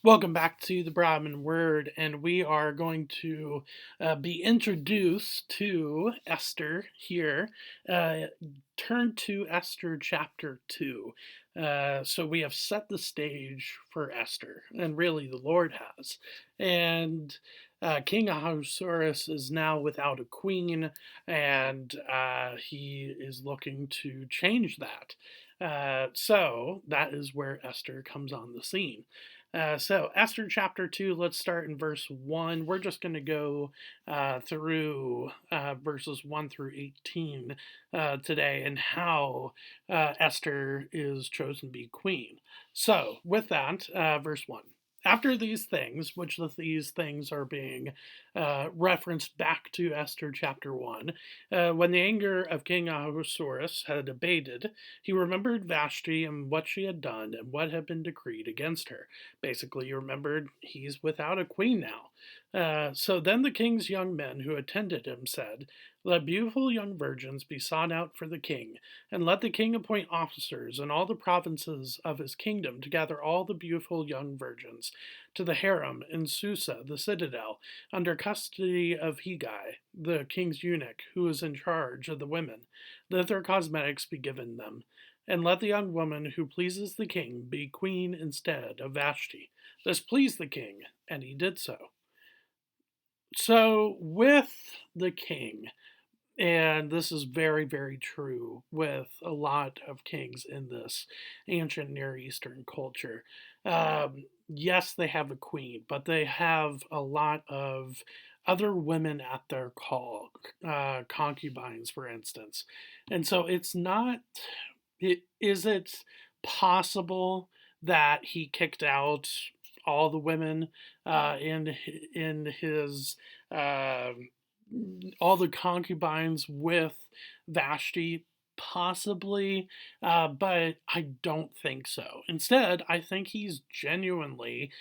Welcome back to the Brahmin Word, and we are going to be introduced to Esther here. Uh, Turn to Esther chapter 2. So we have set the stage for Esther, and really the Lord has. And King Ahasuerus is now without a queen, and he is looking to change that. So that is where Esther comes on the scene. So, Esther chapter 2, let's start in verse 1. We're just going to go through verses 1 through 18 today and how Esther is chosen to be queen. So, with that, verse 1. After these things, which these things are being referenced back to Esther chapter 1, when the anger of King Ahasuerus had abated, he remembered Vashti and what she had done and what had been decreed against her. Basically, you remembered he's without a queen now. So then the king's young men who attended him said, "Let beautiful young virgins be sought out for the king, and let the king appoint officers in all the provinces of his kingdom to gather all the beautiful young virgins to the harem in Susa, the citadel, under custody of Hegai, the king's eunuch, who is in charge of the women. Let their cosmetics be given them, and let the young woman who pleases the king be queen instead of Vashti." This pleased the king, and he did so. So, with the king, and this is very, very true with a lot of kings in this ancient Near Eastern culture. Yes, they have a queen, but they have a lot of other women at their call, concubines, for instance. And so it's not, is it possible that he kicked out all the women in his uh, all the concubines with Vashti? Possibly, but I don't think so. Instead, I think he's genuinely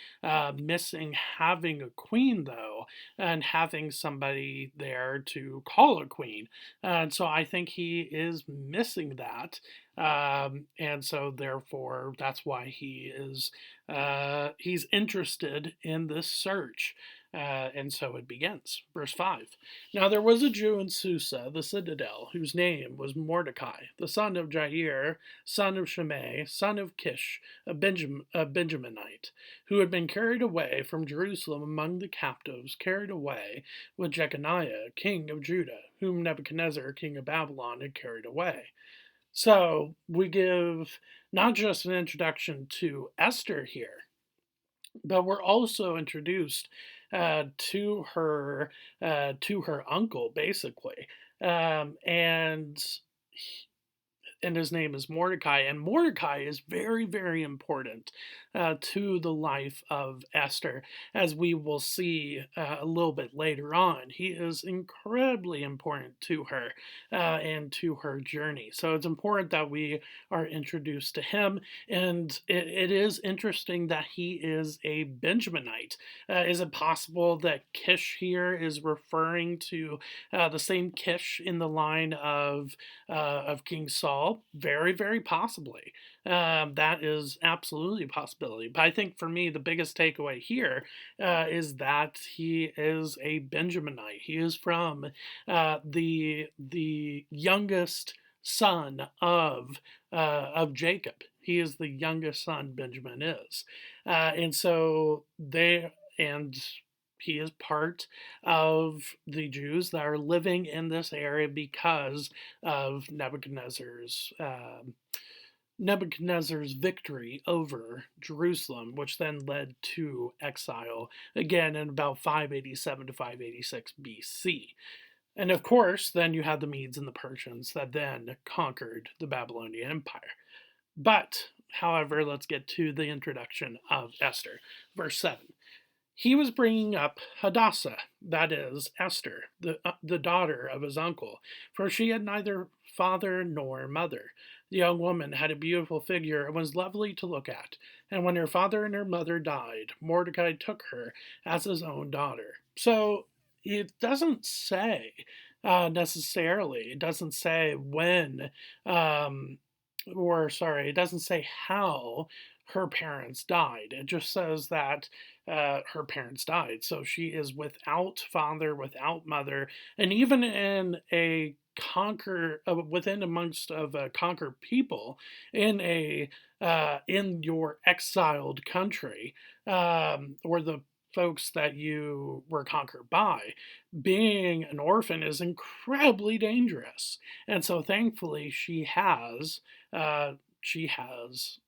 missing having a queen, though, and having somebody there to call a queen. And so I think he is missing that. And so therefore, that's why he's interested in this search. And so it begins. Verse 5. Now there was a Jew in Susa, the citadel, whose name was Mordecai, the son of Jair, son of Shimei, son of Kish, a Benjaminite, who had been carried away from Jerusalem among the captives, carried away with Jeconiah, king of Judah, whom Nebuchadnezzar, king of Babylon, had carried away. So we give not just an introduction to Esther here, but we're also introduced to her uncle, basically, and his name is Mordecai. And Mordecai is very, very important to the life of Esther, as we will see a little bit later on. He is incredibly important to her and to her journey. So it's important that we are introduced to him. And it is interesting that he is a Benjaminite. Is it possible that Kish here is referring to the same Kish in the line of King Saul? Very, very possibly. That is absolutely a possibility. But I think for me, the biggest takeaway here is that he is a Benjaminite. He is from the youngest son of Jacob. He is the youngest son. Benjamin is, and so they and he is part of the Jews that are living in this area because of Nebuchadnezzar's victory over Jerusalem, which then led to exile again in about 587 to 586 BC. And of course, then you had the Medes and the Persians that then conquered the Babylonian Empire. But, however, let's get to the introduction of Esther. Verse 7. He was bringing up Hadassah, that is, Esther, the daughter of his uncle, for she had neither father nor mother. The young woman had a beautiful figure and was lovely to look at, and when her father and her mother died, Mordecai took her as his own daughter. So it doesn't say necessarily, it doesn't say when. Or sorry, it doesn't say how her parents died. It just says that her parents died. So she is without father, without mother, and even in a within amongst of a conquered people in your exiled country, or the folks that you were conquered by, being an orphan is incredibly dangerous. And so thankfully uh, she has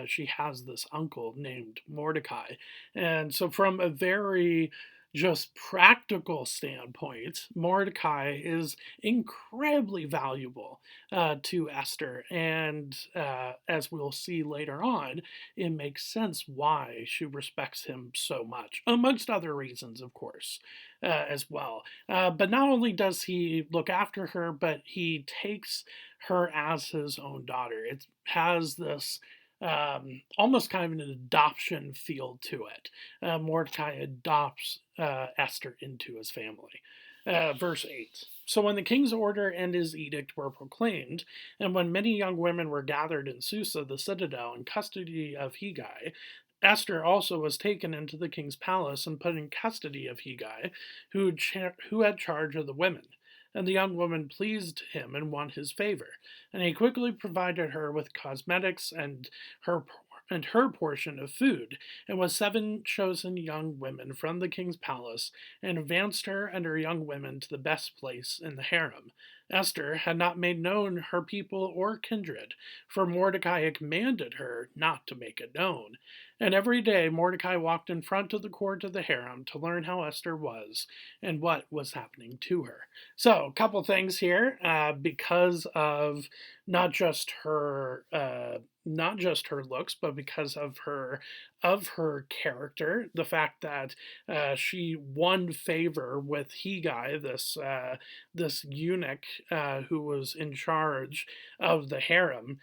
she has this uncle named Mordecai. And so, from a very just practical standpoint, Mordecai is incredibly valuable to Esther. And as we'll see later on, it makes sense why she respects him so much, amongst other reasons, of course, as well. But not only does he look after her, but he takes her as his own daughter. It has this almost kind of an adoption feel to it. Mordecai adopts Esther into his family. Verse 8. So when the king's order and his edict were proclaimed, and when many young women were gathered in Susa, the citadel, in custody of Hegai, Esther also was taken into the king's palace and put in custody of Hegai, who had charge of the women. And the young woman pleased him and won his favor. And he quickly provided her with cosmetics her and her portion of food, and with 7 chosen young women from the king's palace, and advanced her and her young women to the best place in the harem. Esther had not made known her people or kindred, for Mordecai had commanded her not to make it known. And every day Mordecai walked in front of the court of the harem to learn how Esther was and what was happening to her. So, a couple things here, because of not just her looks, but because of her character, the fact that she won favor with Hegai, this eunuch who was in charge of the harem.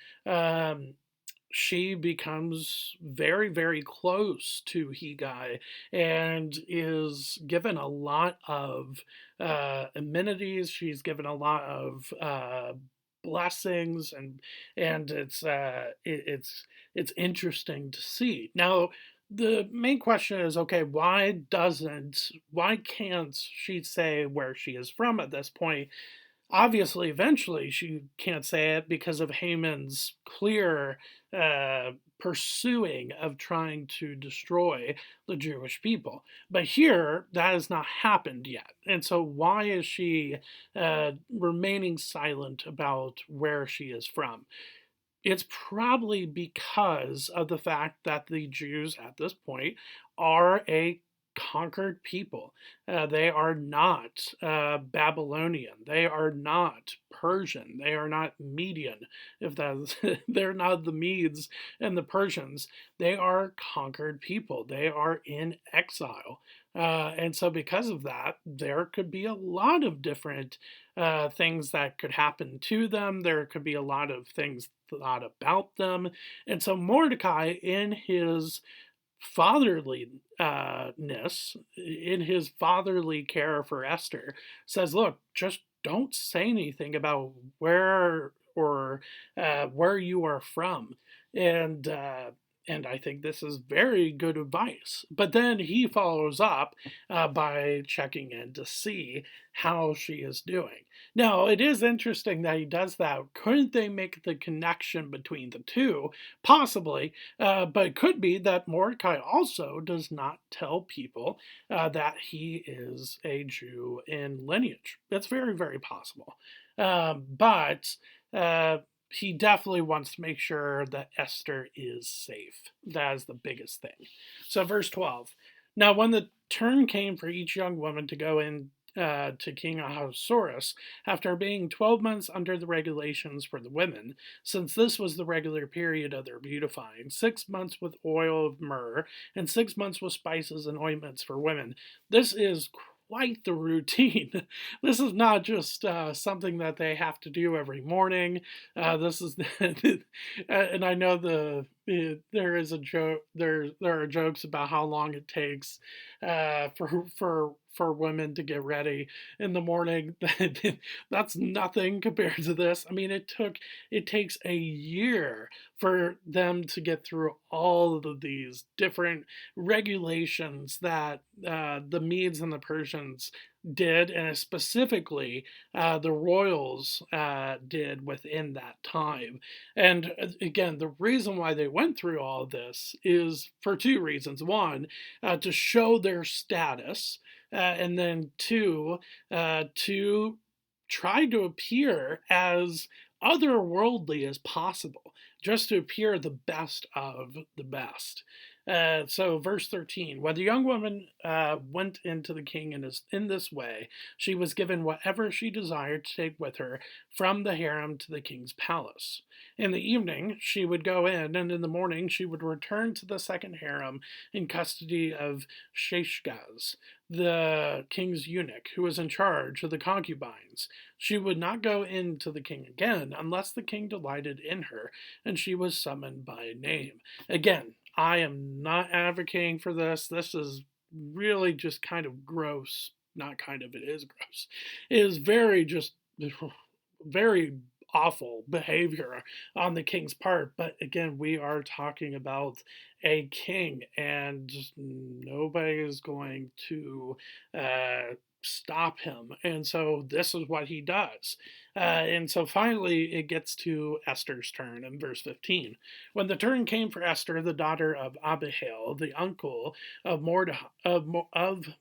She becomes very, very close to Hegai and is given a lot of amenities. She's given a lot of blessings, and it's interesting to see. Now, the main question is, okay, why can't she say where she is from at this point? Obviously, eventually, she can't say it because of Haman's clear pursuing of trying to destroy the Jewish people. But here, that has not happened yet. And so, why is she remaining silent about where she is from? It's probably because of the fact that the Jews at this point are a conquered people. They are not Babylonian. They are not Persian. They are not Median. If that's they're not the Medes and the Persians. They are conquered people. They are in exile. And so, because of that, there could be a lot of different things that could happen to them. There could be a lot of things thought about them. And so Mordecai, in his fatherliness, in his fatherly care for Esther, says, look, just don't say anything about where you are from. And and I think this is very good advice. But then he follows up by checking in to see how she is doing. Now, it is interesting that he does that. Couldn't they make the connection between the two? Possibly, but it could be that Mordecai also does not tell people that he is a Jew in lineage. That's very, very possible. But he definitely wants to make sure that Esther is safe. That is the biggest thing. So, verse 12. Now, when the turn came for each young woman to go in to King Ahasuerus, after being 12 months under the regulations for the women, since this was the regular period of their beautifying, 6 months with oil of myrrh, and 6 months with spices and ointments for women. This is quite the routine. This is not just something that they have to do every morning. This is, and I know there is a joke. There are jokes about how long it takes for women to get ready in the morning. That's nothing compared to this. I mean, it takes a year for them to get through all of these different regulations that the Medes and the Persians did, and specifically the royals did within that time. And again, the reason why they went through all of this is for two reasons. One, to show their status, and then two, to try to appear as otherworldly as possible, just to appear the best of the best. So, verse 13, when the young woman went into the king in this way, she was given whatever she desired to take with her from the harem to the king's palace. In the evening, she would go in, and in the morning, she would return to the second harem in custody of Sheshgaz, the king's eunuch, who was in charge of the concubines. She would not go in to the king again unless the king delighted in her, and she was summoned by name. Again, I am not advocating for this. This is really just kind of gross. Not kind of, it is gross. It is very just very awful behavior on the king's part. But again, we are talking about a king, and nobody is going to stop him. And so this is what he does. And so finally, it gets to Esther's turn in verse 15. When the turn came for Esther, the daughter of Abihail, the uncle of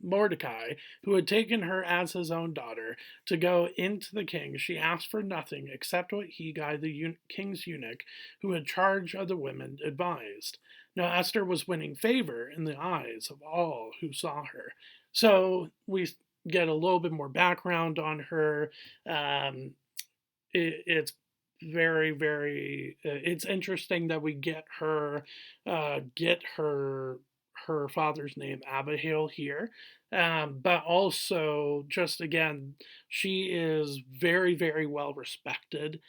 Mordecai, who had taken her as his own daughter, to go into the king, she asked for nothing except what Hegai, the king's eunuch, who had charge of the women, advised. Now Esther was winning favor in the eyes of all who saw her. So we get a little bit more background on her. It's it's interesting that we get her father's name Abihail here, but also just again she is very well respected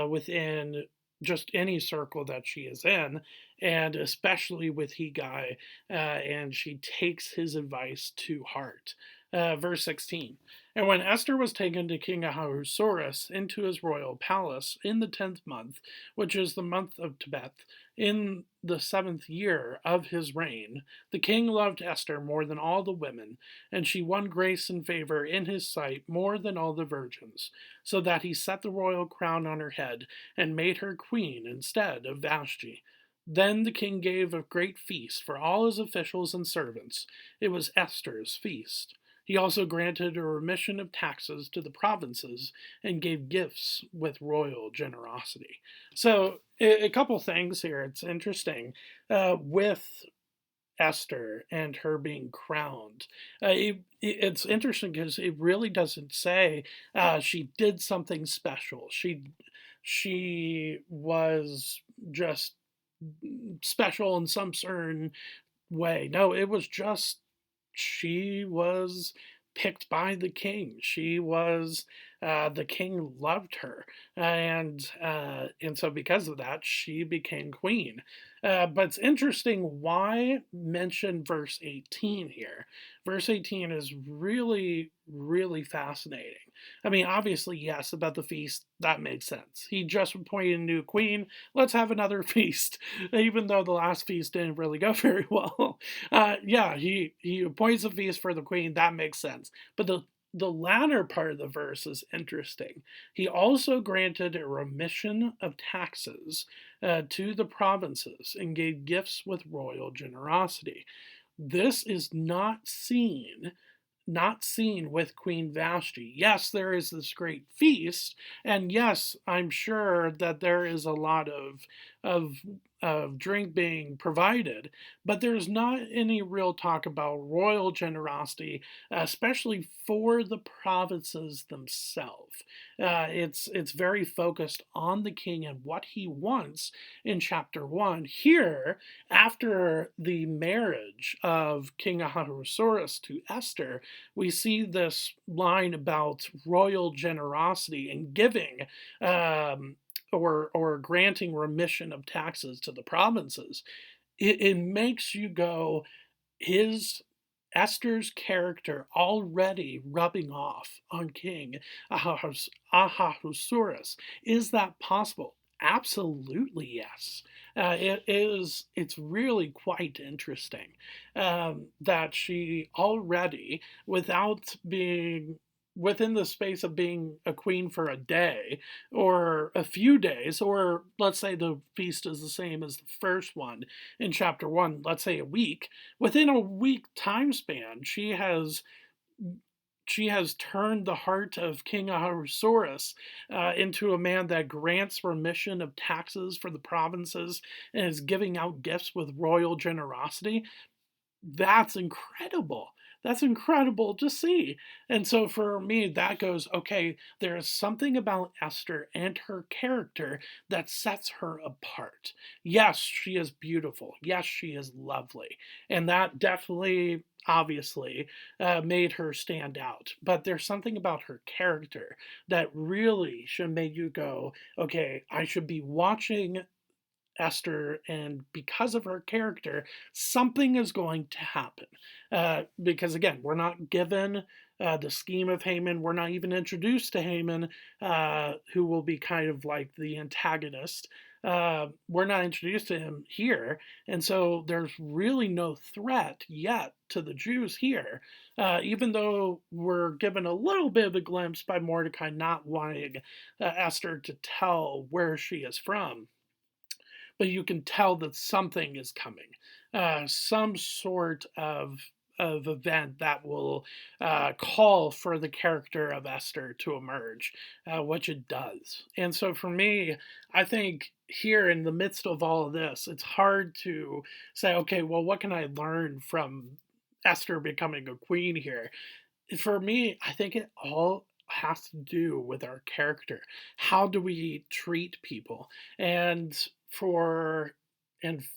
within just any circle that she is in, and especially with Hegai, and she takes his advice to heart. Verse 16. And when Esther was taken to King Ahasuerus into his royal palace in the 10th month, which is the month of Tebeth, in the 7th year of his reign, the king loved Esther more than all the women, and she won grace and favor in his sight more than all the virgins, so that he set the royal crown on her head and made her queen instead of Vashti. Then the king gave a great feast for all his officials and servants. It was Esther's feast. He also granted a remission of taxes to the provinces and gave gifts with royal generosity. So, a couple things here. It's interesting with Esther and her being crowned. It's interesting because it really doesn't say she did something special. She was just special in some certain way. No, it was just she was picked by the king. She was the king loved her, and so because of that, she became queen. But it's interesting why mention verse 18 here. Verse 18 is really fascinating. I mean, obviously, yes, about the feast, that makes sense. He just appointed a new queen. Let's have another feast, even though the last feast didn't really go very well. Yeah, he appoints a feast for the queen. That makes sense. But the latter part of the verse is interesting. He also granted a remission of taxes to the provinces and gave gifts with royal generosity. This is not seen with Queen Vashti. Yes, there is this great feast, and yes, I'm sure that there is a lot of of drink being provided, but there's not any real talk about royal generosity, especially for the provinces themselves. It's very focused on the king and what he wants in chapter 1. Here, after the marriage of King Ahasuerus to Esther, we see this line about royal generosity and giving or granting remission of taxes to the provinces, it makes you go, is Esther's character already rubbing off on King Ahasuerus? Is that possible? Absolutely, yes. It is. It's really quite interesting that she already, without being within the space of being a queen for a day or a few days, or let's say the feast is the same as the first one in chapter one, let's say a week, within a week time span, she has turned the heart of King Ahasuerus into a man that grants remission of taxes for the provinces and is giving out gifts with royal generosity. That's incredible. That's incredible to see. And so for me, that goes, okay, there is something about Esther and her character that sets her apart. Yes, she is beautiful. Yes, she is lovely. And that definitely, obviously, made her stand out. But there's something about her character that really should make you go, okay, I should be watching Esther, and because of her character, something is going to happen. Because again, we're not given the scheme of Haman. We're not even introduced to Haman, who will be kind of like the antagonist. We're not introduced to him here, and so there's really no threat yet to the Jews here, even though we're given a little bit of a glimpse by Mordecai not wanting Esther to tell where she is from, but you can tell that something is coming, some sort of event that will call for the character of Esther to emerge, which it does. And so for me, I think here in the midst of all of this, it's hard to say, okay, well, what can I learn from Esther becoming a queen here? For me, I think it all has to do with our character. How do we treat people? And for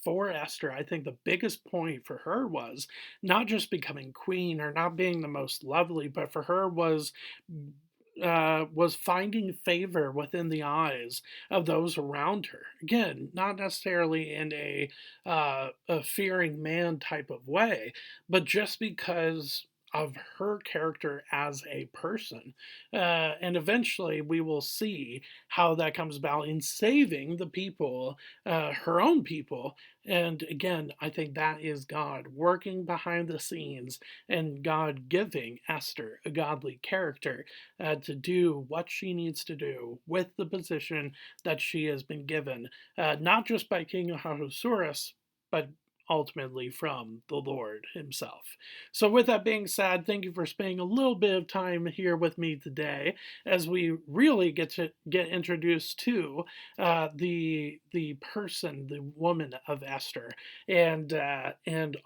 for Esther, I think the biggest point for her was not just becoming queen or not being the most lovely, but for her was finding favor within the eyes of those around her. Again, not necessarily in a fearing man type of way, but just because of her character as a person. And eventually we will see how that comes about in saving the people, her own people. And again, I think that is God working behind the scenes and God giving Esther a godly character to do what she needs to do with the position that she has been given, not just by King Ahasuerus, but ultimately from the Lord himself. So, with that being said, thank you for spending a little bit of time here with me today as we really get introduced to the person, the woman of Esther. And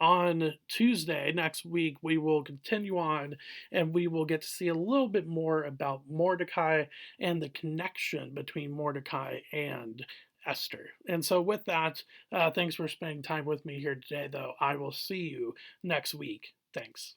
on Tuesday next week, we will continue on and we will get to see a little bit more about Mordecai and the connection between Mordecai and Esther. And so, with that, thanks for spending time with me here today, though. I will see you next week. Thanks.